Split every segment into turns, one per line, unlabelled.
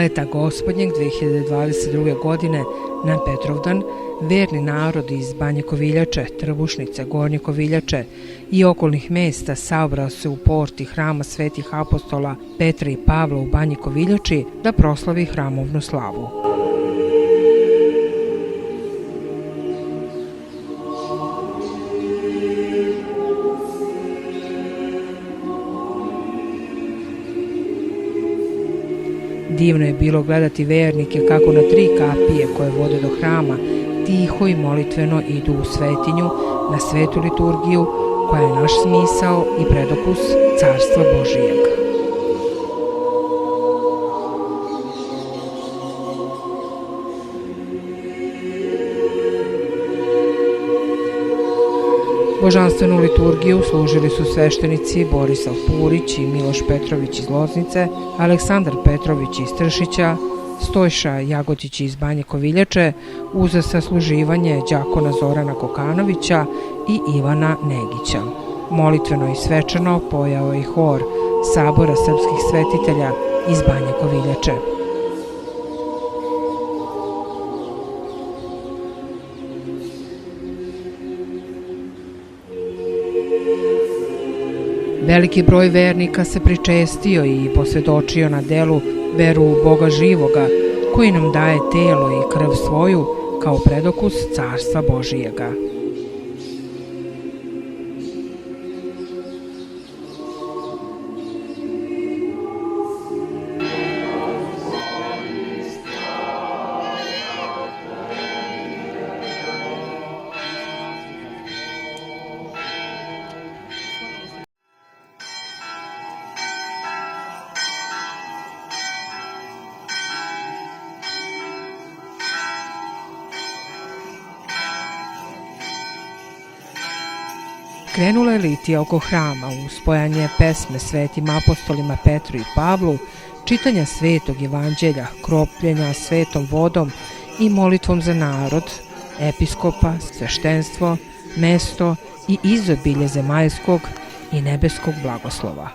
Leta Gospodnjeg 2022. godine na Petrovdan verni narod iz Banje Koviljače, Trbušnice, Gornje Koviljače i okolnih mesta saobrao se u porti hrama svetih apostola Petra i Pavla u Banji Koviljači da proslavi hramovnu slavu. Divno je bilo gledati vernike kako na 3 kapije koje vode do hrama tiho i molitveno idu u svetinju na svetu liturgiju koja je naš smisao i predokus Carstva Božijeg. Božanstvenu liturgiju služili su sveštenici Borisav Purić i Miloš Petrović iz Loznice, Aleksandar Petrović iz Tršića, Stojša Jagodić iz Banje Koviljače, uz sasluživanje đakona Zorana Kokanovića i Ivana Negića. Molitveno i svečano pojao je hor Sabora srpskih svetitelja iz Banje Koviljače. Veliki broj vernika se pričestio i posvjedočio na delu veru u Boga živoga, koji nam daje telo i krv svoju kao predokus Carstva Božijega. Krenula je litija oko hrama uz spojanje pesme svetim apostolima Petru i Pavlu, čitanja svetog evanđelja, kropljenja svetom vodom i molitvom za narod, episkopa, sveštenstvo, mesto i izobilje zemaljskog i nebeskog blagoslova.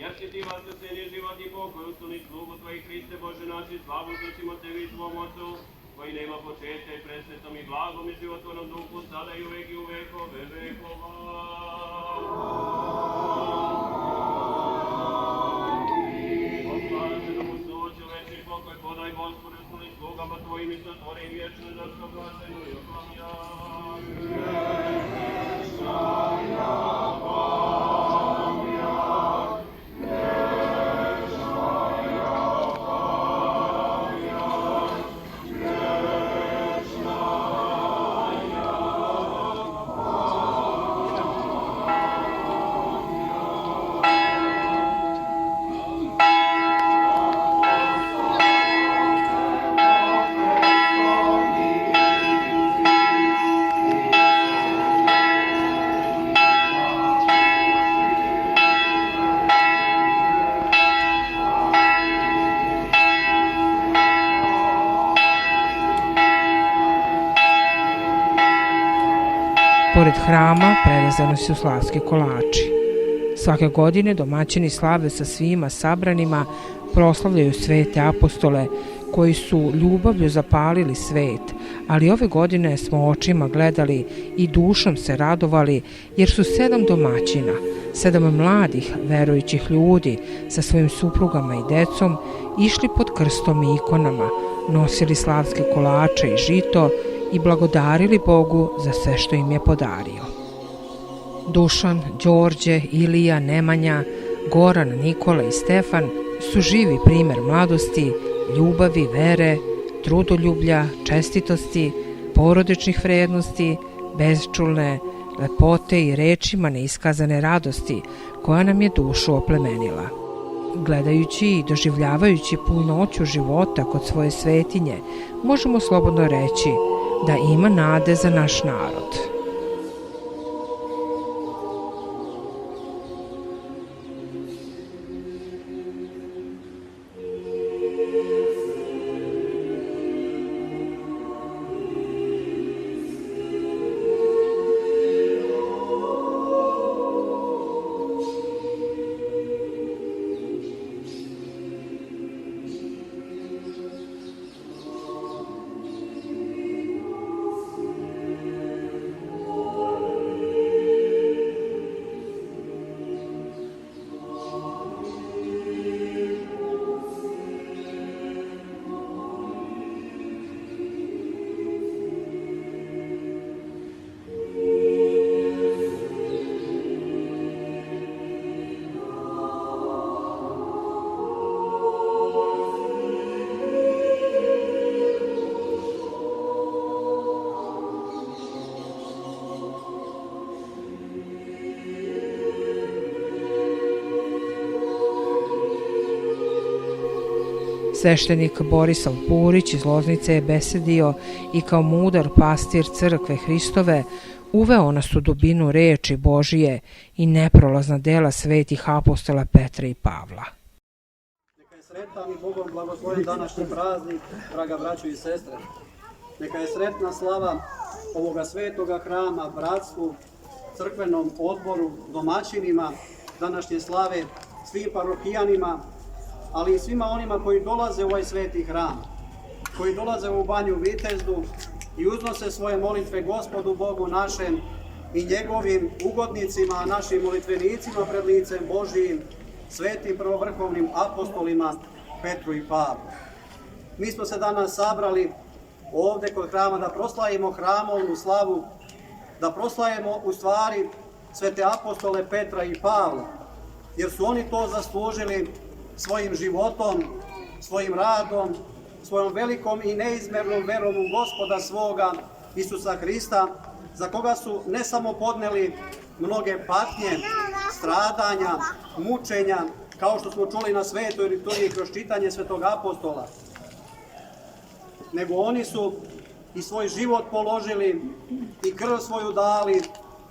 Jer si ti vaskrsenje život i pokoj ustavni slugu Tvojih, Hriste Bože naši, slavu zvrćimo Tebi i Tvom Otcu, koji nema početka i presvetom i blagom i životvornom duhu, sada i uvek i u vekove vekova. Oslaženo mu snoću, večni pokoj, podaj Gospodu ustavnim slugama Tvojim i satvorim vječnu i zašto blaženu i oklamja. Pored hrama prerezani su slavski kolači. Svake godine domaćini slave sa svima sabranima proslavljaju svete apostole koji su ljubavlju zapalili svet, ali ove godine smo očima gledali i dušom se radovali jer su 7 domaćina, 7 mladih verujućih ljudi sa svojim suprugama i decom išli pod krstom i ikonama, nosili slavske kolače i žito i blagodarili Bogu za sve što im je podario. Dušan, Đorđe, Ilija, Nemanja, Goran, Nikola i Stefan su živi primer mladosti, ljubavi, vere, trudoljublja, čestitosti, porodičnih vrednosti, bezčulne lepote i rečima neiskazane radosti koja nam je dušu oplemenila. gledajući i doživljavajući punoću života kod svoje svetinje, možemo slobodno reći da ima nade za naš narod. Sveštenik Borisav Purić iz Loznice je besedio i kao mudar pastir crkve Hristove uveo nas u dubinu reči Božije i neprolazna dela svetih apostola Petra i Pavla.
Neka je sretan i Bogom blagosloven današnji praznik, draga braćo i sestre. Neka je sretna slava ovoga svetoga hrama, bratstvu, crkvenom odboru, domaćinima današnje slave, svim parohijanima, ali i svima onima koji dolaze u ovaj sveti hram, koji dolaze u Banju Vitezdu i uznose svoje molitve Gospodu Bogu našem i njegovim ugodnicima, našim molitvenicima pred licem Božijim, svetim prvovrhovnim apostolima Petru i Pavlu. Mi smo se danas sabrali ovde kod hrama da proslavimo hramovnu slavu, da proslavimo u stvari svete apostole Petra i Pavla, jer su oni to zaslužili svojim životom, svojim radom, svojom velikom i neizmernom verom u Gospoda svoga, Isusa Hrista, za koga su ne samo podneli mnoge patnje, stradanja, mučenja, kao što smo čuli na svetoj liturgiji kroz čitanje svetog apostola, nego oni su i svoj život položili i krv svoju dali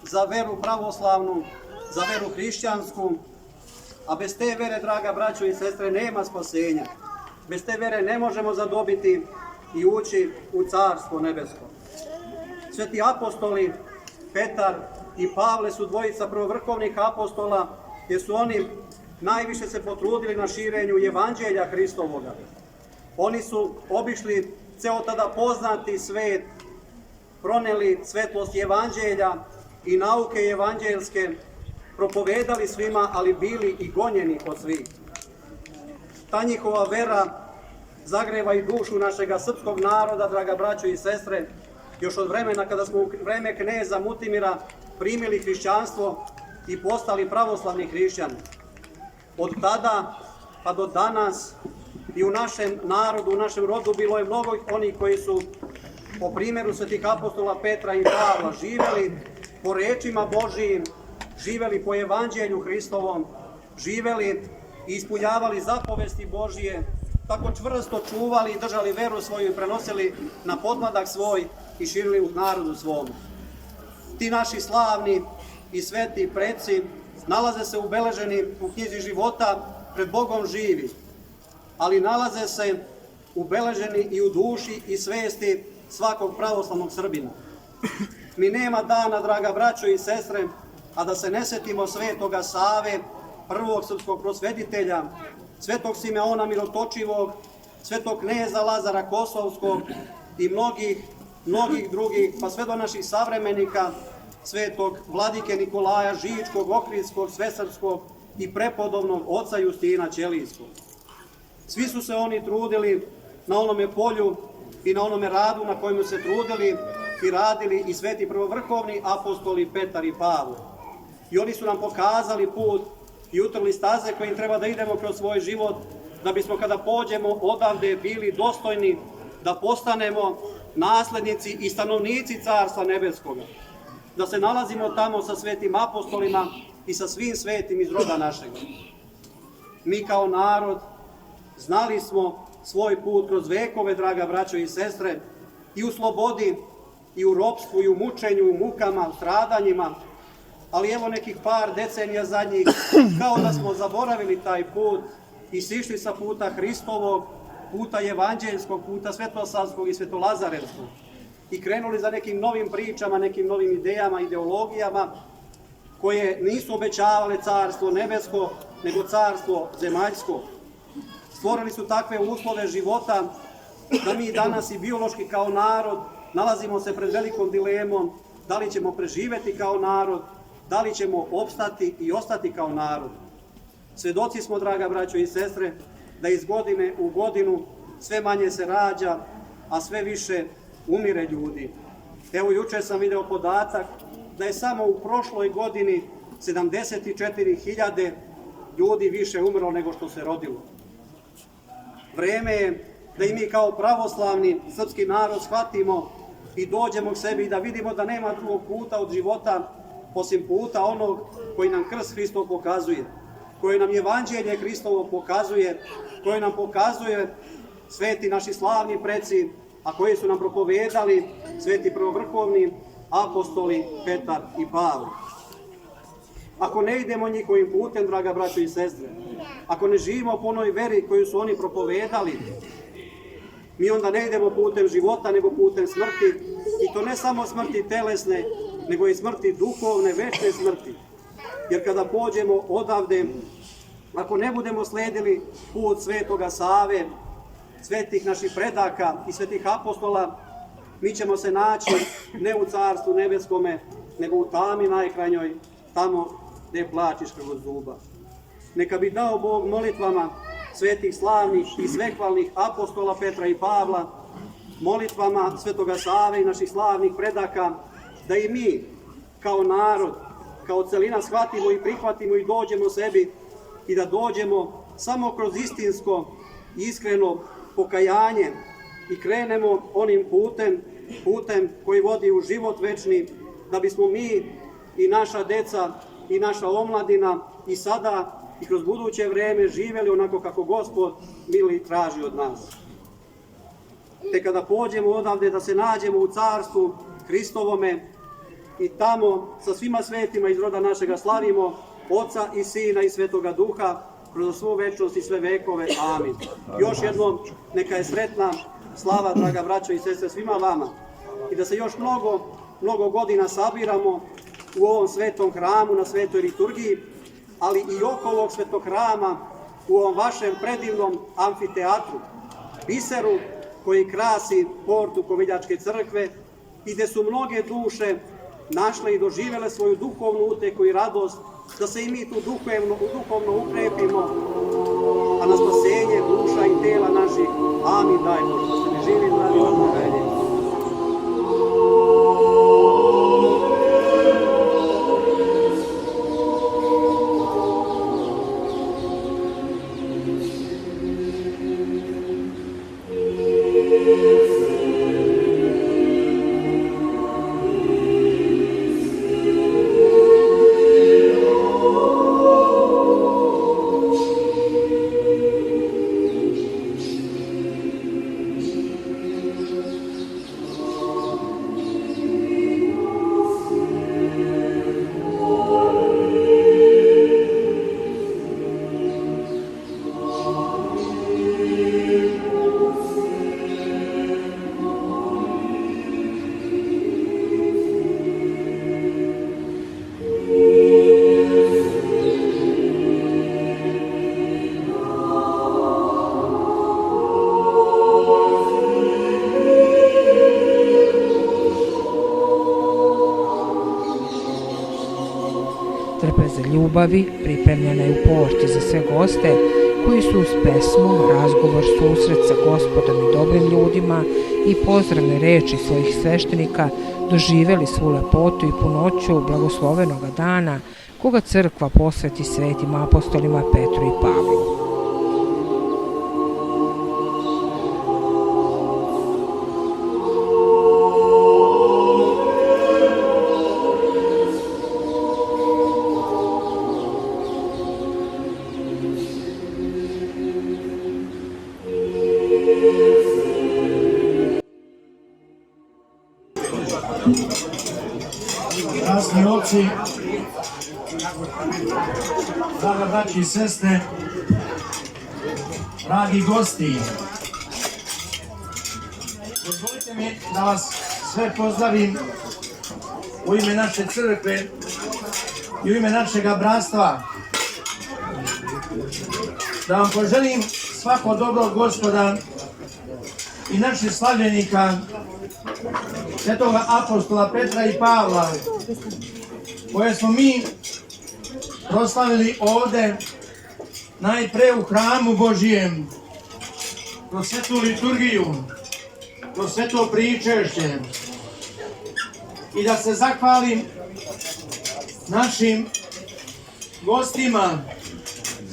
za veru pravoslavnu, za veru hrišćansku, a bez te vere, draga braćo i sestre, nema spasenja. Bez te vere ne možemo zadobiti i ući u Carstvo nebesko. Sveti apostoli Petar i Pavle su dvojica prvovrhovnih apostola, jer su oni najviše se potrudili na širenju evanđelja Hristovoga. Oni su obišli ceo tada poznati svet, proneli svetlost evanđelja i nauke evanđelske, propovedali svima, ali bili i gonjeni od svih. Ta njihova vera zagreva i dušu našega srpskog naroda, draga braćo i sestre, još od vremena kada smo u vreme kneza Mutimira primili hrišćanstvo i postali pravoslavni hrišćani. Od tada pa do danas i u našem narodu, u našem rodu bilo je mnogo onih koji su po primjeru svetih apostola Petra i Pavla živeli po rečima Božijim, živeli po evanđelju Hristovom, živeli i ispunjavali zapovesti Božije, tako čvrsto čuvali i držali veru svoju i prenosili na podmladak svoj i širili u narodu svom. Ti naši slavni i sveti preci nalaze se ubeleženi u knjizi života pred Bogom živi, ali nalaze se ubeleženi i u duši i svesti svakog pravoslavnog Srbina. Mi nema dana, draga braćo i sestre, a da se ne setimo svetoga Save, prvog srpskog prosveditelja, svetog Simeona Mirotočivog, svetog kneza Lazara Kosovskog i mnogih drugih, pa sve do naših savremenika, svetog vladike Nikolaja Žičkog, Ohridskog, Svesrpskog i prepodobnog oca Justina Ćelijskog. Svi su se oni trudili na onome polju i na onome radu na kojemu se trudili i radili i sveti prvovrhovni apostoli Petar i Pavle. I oni su nam pokazali put i utrli staze kojim treba da idemo kroz svoj život, da bismo kada pođemo odavde bili dostojni da postanemo naslednici i stanovnici Carstva Nebeskoga. Da se nalazimo tamo sa svetim apostolima i sa svim svetim iz roda našega. Mi kao narod znali smo svoj put kroz vekove, draga braćo i sestre, i u slobodi, i u ropstvu, i u mučenju, u mukama, u stradanjima, ali evo nekih par decenija zadnjih, kao da smo zaboravili taj put i sišli sa puta Hristovog, puta evanđeljskog, puta svetosavskog i svetolazarevskog i krenuli za nekim novim pričama, nekim novim idejama, ideologijama koje nisu obećavale carstvo nebesko, nego carstvo zemaljsko. Stvorili su takve uslove života da mi danas i biološki kao narod nalazimo se pred velikom dilemom da li ćemo preživeti kao narod, da li ćemo opstati i ostati kao narod. Svedoci smo, draga braćo i sestre, da iz godine u godinu sve manje se rađa, a sve više umire ljudi. Evo, juče sam video podatak da je samo u prošloj godini 74.000 ljudi više umrlo nego što se rodilo. Vreme je da i mi kao pravoslavni srpski narod shvatimo i dođemo k sebi i da vidimo da nema drugog puta od života osim puta onog koji nam krst Hristov pokazuje, koji nam evanđelje Hristovo pokazuje, koje nam pokazuje sveti naši slavni preci, a koji su nam propovedali sveti prvovrhovni apostoli Petar i Pavle. Ako ne idemo njihovim putem, draga braćo i sestre, ako ne živimo po onoj veri koju su oni propovedali, mi onda ne idemo putem života, nego putem smrti, i to ne samo smrti telesne, nego i smrti duhovne, večne smrti. Jer kada pođemo odavde, ako ne budemo sledili put svetoga Save, svetih naših predaka i svetih apostola, mi ćemo se naći ne u carstvu nebeskome, nego u tami najkrajnjoj, tamo gde plačiš kroz zuba. Neka bi dao Bog molitvama svetih slavnih i svekvalnih apostola Petra i Pavla, molitvama svetoga Save i naših slavnih predaka, da i mi kao narod, kao celina shvatimo i prihvatimo i dođemo sebi i da dođemo samo kroz istinsko i iskreno pokajanje i krenemo onim putem koji vodi u život večni, da bismo mi i naša deca i naša omladina i sada i kroz buduće vreme živeli onako kako Gospod mili traži od nas. Te kada pođemo odavde da se nađemo u carstvu Hristovome i tamo sa svima svetima iz roda našega slavimo Oca i Sina i Svetoga Duha kroz svu večnost i sve vekove. Amin. Još jednom neka je sretna slava, draga braćo i sestre, svima vama i da se još mnogo godina sabiramo u ovom svetom hramu, na svetoj liturgiji, ali i oko ovog svetog hrama, u ovom vašem predivnom amfiteatru, biseru koji krasi portu Koviljačke crkve i gde su mnoge duše našle i doživele svoju duhovnu uteku i radost, da se i mi tu duhovno ukrepimo, a na spasenje duša i tela naših. Amin, daj Bože, da se ne živi zdravi od Boga.
Trpeza ljubavi pripremljena je u porti za sve goste koji su uz pesmu, razgovor, susret sa Gospodom i dobrim ljudima i pozdravne reči svojih sveštenika doživeli svu lepotu i punoću blagoslovenoga dana koga crkva posveti svetim apostolima Petru i Pavlu.
Krasni oci, draga braći i sestre, dragi gosti, dozvolite mi da vas sve pozdravim u ime naše crkve i u ime našega bratstva. Da vam poželim svako dobro od Gospoda i naših slavljenika, svetoga apostola Petra i Pavla, koje smo mi proslavili ovde, najpre u hramu Božijem, kroz svetu liturgiju, kroz sveto pričešće. I da se zahvalim našim gostima,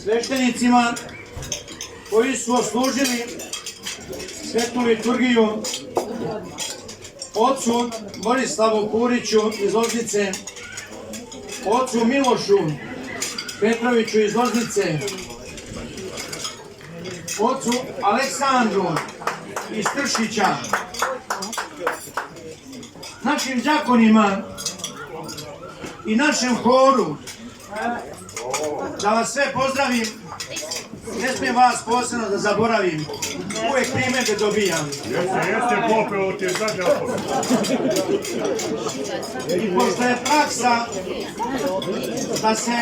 sveštenicima koji su oslužili svetu liturgiju, ocu Borislavu Puriću iz Loznice, ocu Milošu Petroviću iz Loznice, ocu Aleksandru iz Tršića, našim đakonima i našem horu. Da vas sve pozdravim, ne smijem vas posebno da zaboravim, uvek primete dobijam.
Jeste popeo ti je zađapo.
I pošto je praksa da se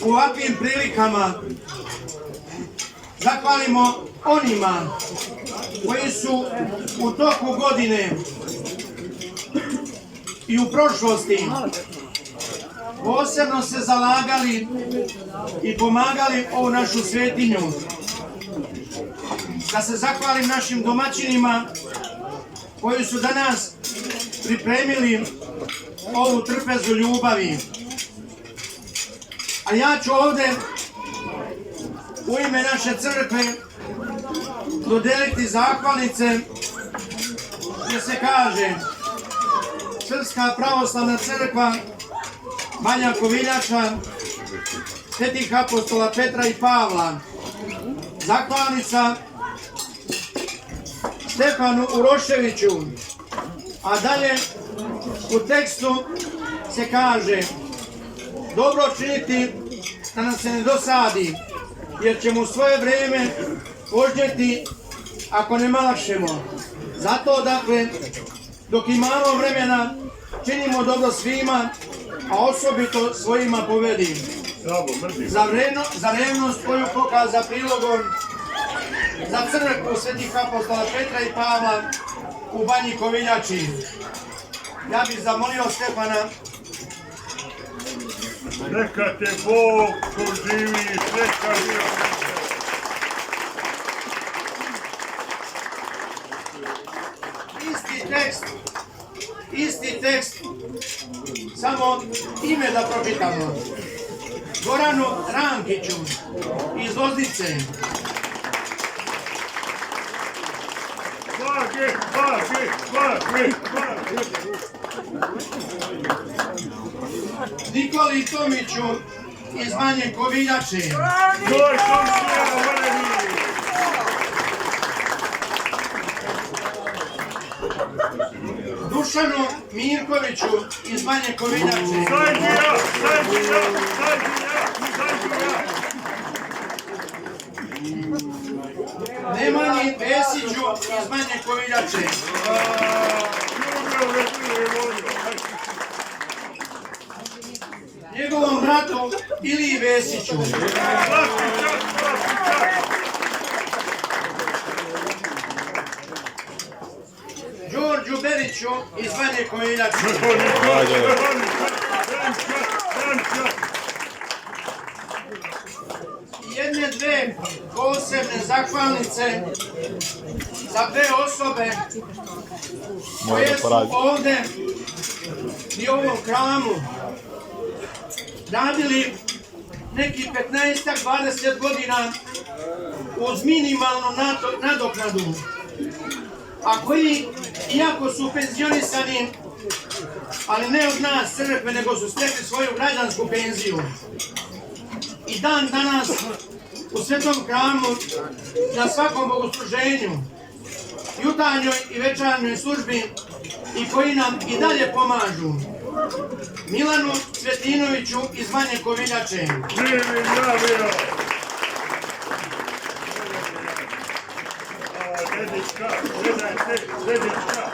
u ovakvim prilikama zahvalimo onima koji su u toku godine i u prošlosti posebno se zalagali i pomagali ovu našu svetinju. Da se zahvalim našim domaćinima koji su danas pripremili ovu trpezu ljubavi. A ja ću ovde u ime naše crkve dodeliti zahvalnice gdje se kaže: Srpska pravoslavna crkva Banja Koviljača, svetih apostola Petra i Pavla. Zahvalnica Stefanu Uroševiću. A dalje u tekstu se kaže: dobro činiti da nam se ne dosadi, jer ćemo u svoje vreme požnjeti ako ne malašemo. Zato, dakle, dok imamo vremena, činimo dobro svima, a osobito svojima povedim. Za revnost koju pokaza prilogom za crkvu svetih apostola Petra i Pavla u Banji Koviljači. Ja bih zamolio Stefana.
Neka te Bog poživi, neka živa.
Isti tekst, samo ime da pročitamo. Goranu Rankiću iz Loznice.
Svake.
Nikoli Tomiću iz Banje Koviljače.
Tvoj komšija, vredi.
Dušanu Mirkoviću iz Banje Koviljače.
Sajđija.
Nemanji Vesiću iz Banje Koviljače. Njegovom bratu Iliji Vesiću. Đorđu Beriću iz Banje Koviljače. Jedne dve posebne zahvalnice za dve osobe koje su ovde i u ovom hramu radili neki 15-20 godina uz minimalnu nadoknadu, a koji, iako su penzionisani, ali ne od nas crkve, nego su stekli svoju građansku penziju, i dan danas u svetom hramu na svakom bogosluženju jutarnjoj i večernjoj službi i koji nam i dalje pomažu. Milanu Cvetinoviću iz Banje Koviljače.
Živim ja bio! Dedička, gledajte, dedička!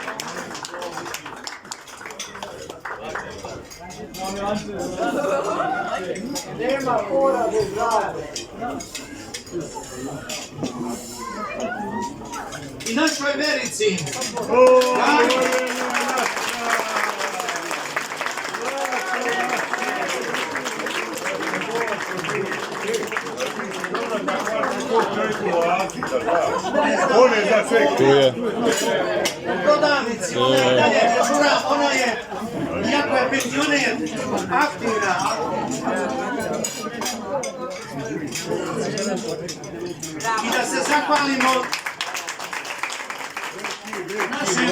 Nema fora bez rade.
I našoj Verici.
Tu je.
U prodavnici, ona je dalje dežura, ona je, iako je penzioner, aktivna. I da se zahvalimo našem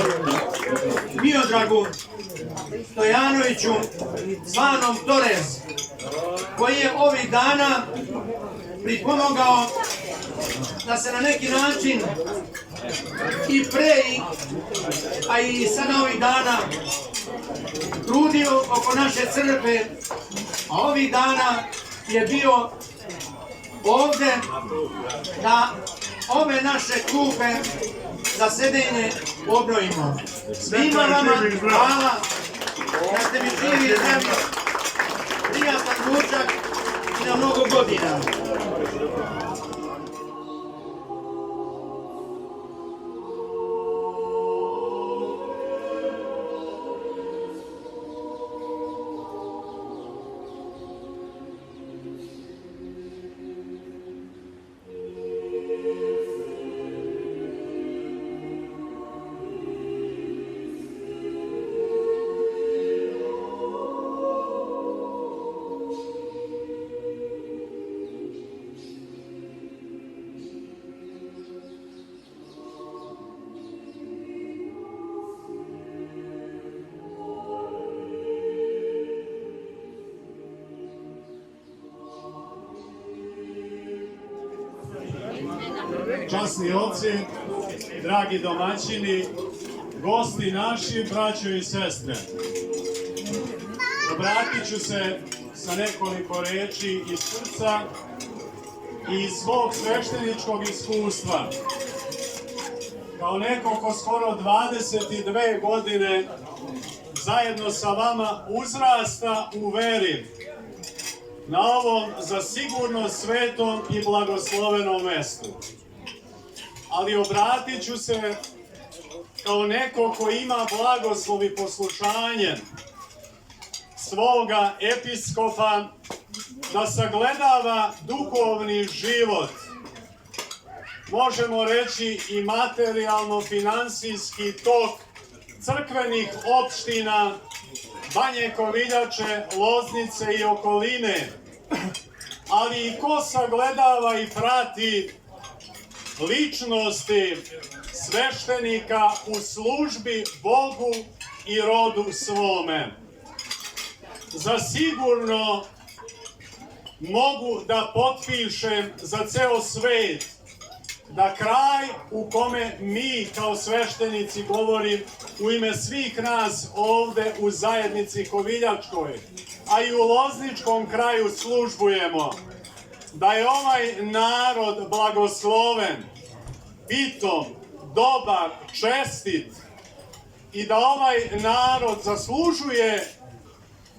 Miodragu Stojanoviću, zvanom Torez, koji je ovih dana pripomogao da se na neki način i pre, a i sada ovih dana trudio oko naše crkve, a ovih dana je bio ovde da ove naše klupe za sedenje obnovimo. Svima vama hvala da ste mi živi i zdravi, prijatan ručak i na mnogo godina.
Časni oci, dragi domaćini, gosti naši, braćo i sestre. Obratit ću se sa nekoliko reči iz srca i iz svog svešteničkog iskustva. Kao neko ko skoro 22 godine zajedno sa vama uzrasta u veri na ovom za sigurno svetom i blagoslovenom mestu. Ali obratit ću se kao neko ko ima blagoslov i poslušanje svoga episkopa da sagledava duhovni život, možemo reći i materijalno-finansijski tok crkvenih opština Banje Koviljače, Loznice i okoline, ali i ko sagledava i prati ličnosti sveštenika u službi Bogu i rodu svome. Zasigurno mogu da potpišem za ceo svet da kraj u kome mi kao sveštenici, govorim u ime svih nas ovde u zajednici Koviljačkoj, a i u Lozničkom kraju službujemo, da je ovaj narod blagosloven, pitom, dobar, čestit i da ovaj narod zaslužuje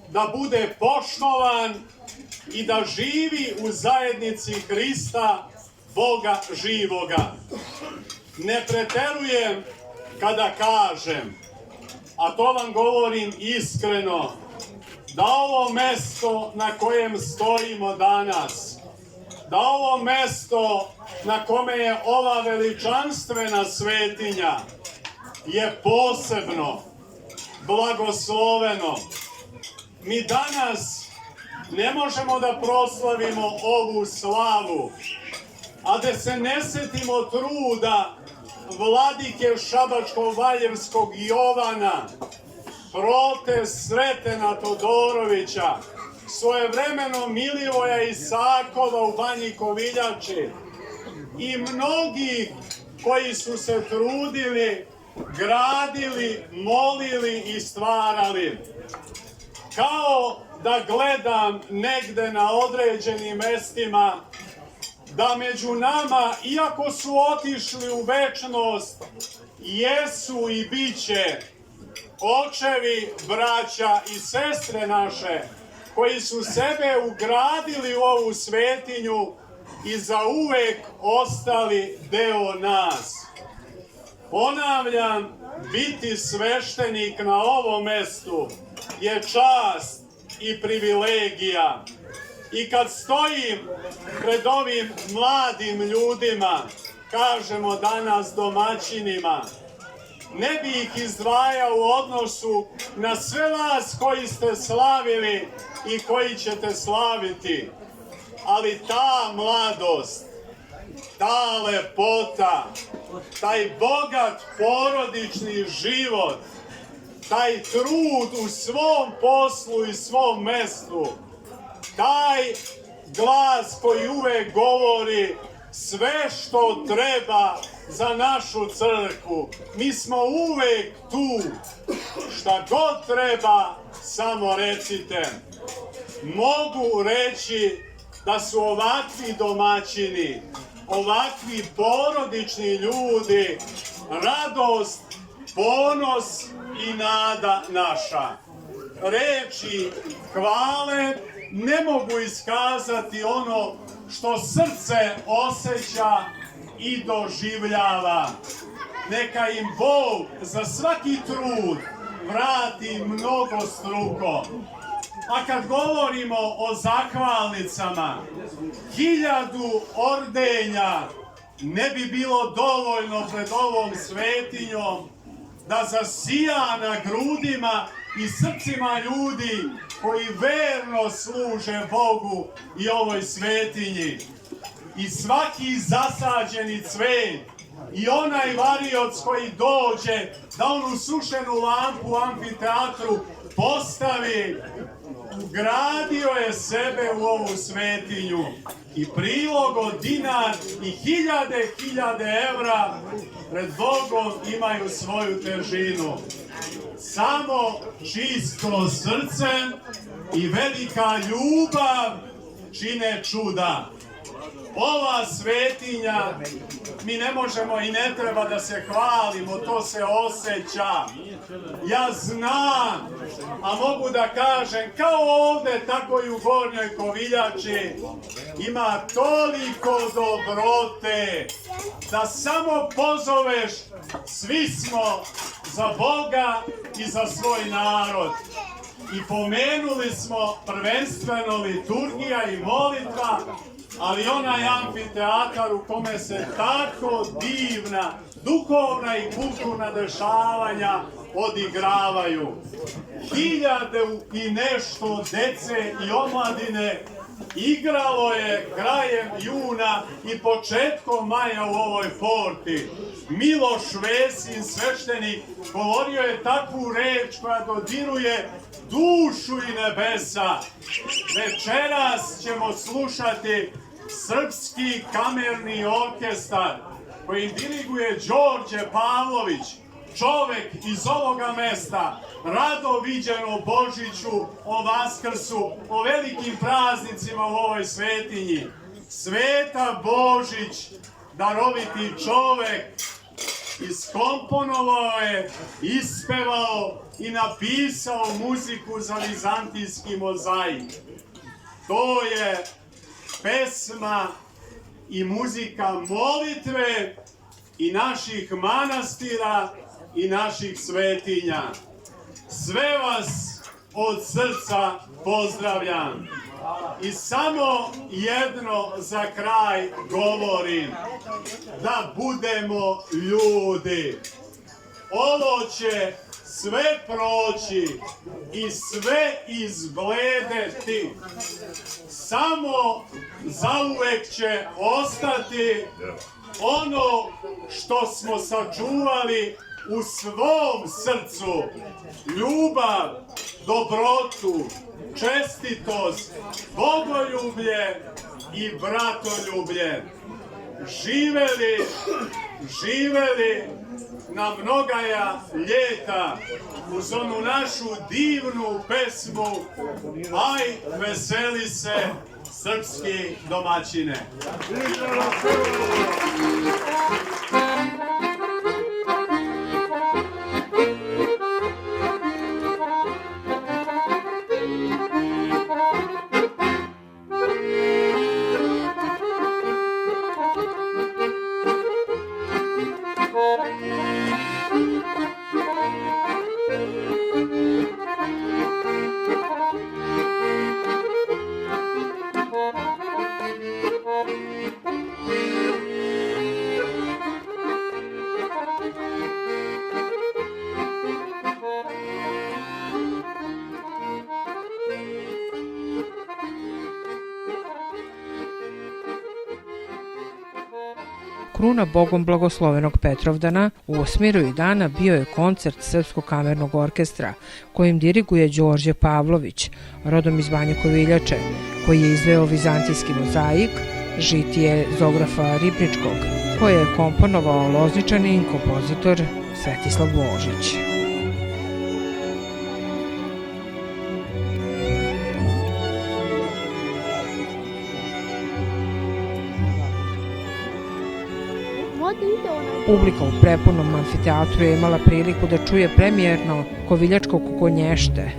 da bude poštovan i da živi u zajednici Hrista, Boga živoga. Ne preterujem kada kažem, a to vam govorim iskreno, da ovo mesto na kojem stojimo danas, da ovo mesto na kome je ova veličanstvena svetinja je posebno, blagosloveno. Mi danas ne možemo da proslavimo ovu slavu, a da se ne setimo truda vladike Šabačko-Valjevskog Jovana, Prote Sretena Todorovića, svojevremeno Milivoja Isakova u Banji Koviljači i mnogih koji su se trudili, gradili, molili i stvarali. Kao da gledam negde na određenim mestima da među nama, iako su otišli u večnost, jesu i biće očevi, braća i sestre naše, koji su sebe ugradili u ovu svetinju i zauvek ostali deo nas. Ponavljam, biti sveštenik na ovom mestu je čast i privilegija. I kad stojim pred ovim mladim ljudima, kažemo danas domaćinima, ne bi ih izdvajao u odnosu na sve vas koji ste slavili i koji ćete slaviti. Ali ta mladost, ta lepota, taj bogat porodični život, taj trud u svom poslu i svom mestu, taj glas koji uvek govori sve što treba za našu crkvu. Mi smo uvek tu. Šta god treba, samo recite. Mogu reći da su ovakvi domaćini, ovakvi porodični ljudi, radost, ponos i nada naša. Reči hvale ne mogu iskazati ono što srce osjeća i doživljava. Neka im Bog za svaki trud vrati mnogostruko. A kad govorimo o zahvalnicama, 1000 ordenja ne bi bilo dovoljno pred ovom svetinjom da zasija na grudima i srcima ljudi koji verno služe Bogu i ovoj svetinji. I svaki zasađeni cvet i onaj varioc koji dođe da onu sušenu lampu u amfiteatru postavi, ugradio je sebe u ovu svetinju i prilog od dinar i hiljade evra pred Bogom imaju svoju težinu. Samo čisto srce i velika ljubav čine čuda. Ova svetinja, mi ne možemo i ne treba da se hvalimo, to se osjeća. Ja znam, a mogu da kažem, kao ovde, tako i u Gornjoj Koviljači, ima toliko dobrote, da samo pozoveš, svi smo za Boga i za svoj narod. I pomenuli smo prvenstveno liturgija i molitva, ali onaj amfiteatar u kome se tako divna, duhovna i kulturna dešavanja odigravaju. 1000 i nešto dece i omladine igralo je krajem juna i početkom maja u ovoj porti. Miloš Vesin, sveštenik, govorio je takvu reč koja dodiruje dušu i nebesa. Večeras ćemo slušati Srpski kamerni orkestar koji diriguje Đorđe Pavlović, čovek iz ovoga mesta, rado viđen o Božiću, o Vaskrsu, o velikim praznicima u ovoj svetinji. Sveta Božić, daroviti čovek, iskomponovao je, ispevao i napisao muziku za vizantijski mozaik. To je pesma i muzika molitve i naših manastira i naših svetinja. Sve vas od srca pozdravljam. I samo jedno za kraj govorim, da budemo ljudi. Ovo će sve proći i sve izbledeti. Samo zauvek će ostati ono što smo sačuvali u svom srcu. Ljubav, dobrotu, čestitost, bogoljublje i bratoljublje. Živeli živeli na mnogaja ljeta uz onu našu divnu pesmu Aj, veseli se, srpski domaćine.
Kruna Bogom blagoslovenog Petrovdana u Osmirovi dana bio je koncert Srpskog kamernog orkestra kojim diriguje Đorđe Pavlović, rodom iz Banje Koviljače, koji je izveo vizantijski mozaik, žitije Zografa Ribničkog, koje je komponovao Lozničanin kompozitor Svetislav Božić. Publika u prepunom amfiteatru je imala priliku da čuje premijerno Koviljačko kokonješte,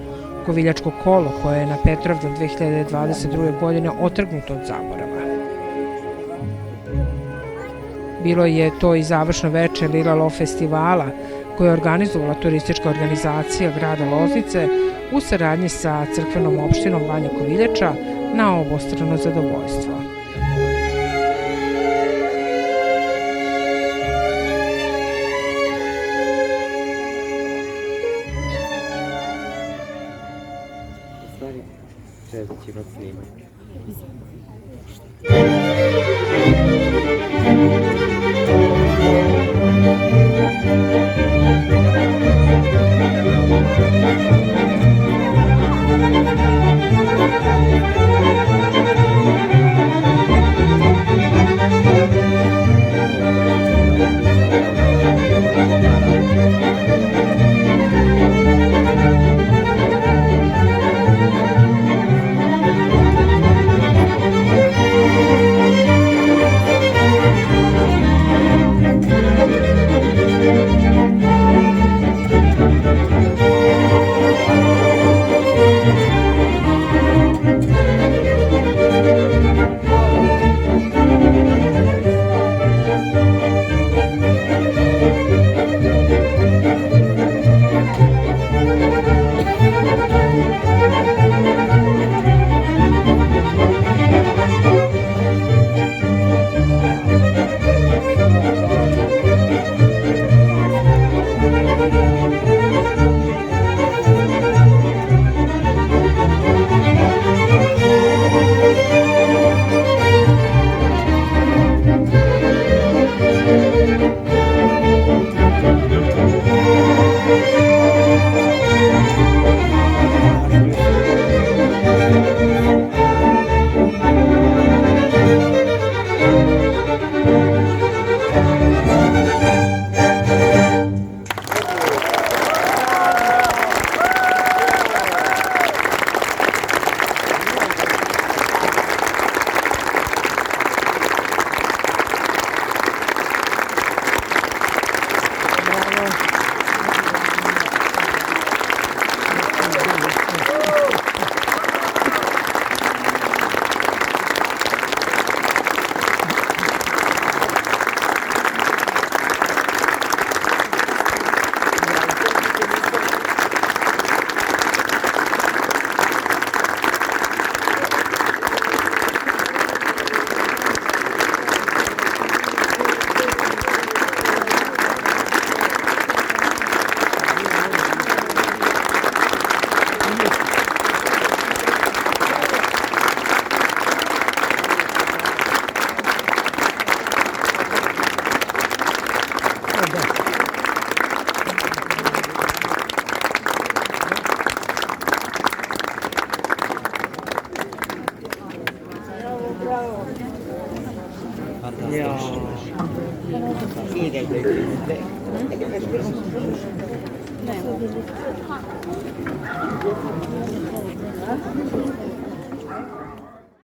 Koviljačko kolo koje je na Petrovdan 2022. godine otrgnuto od zaborava. Bilo je to i završno veče Lila Lo festivala koje je organizovala turistička organizacija grada Loznice u saradnji sa crkvenom opštinom Banja Koviljača na obostrano zadovoljstvo.
ćemo snimati.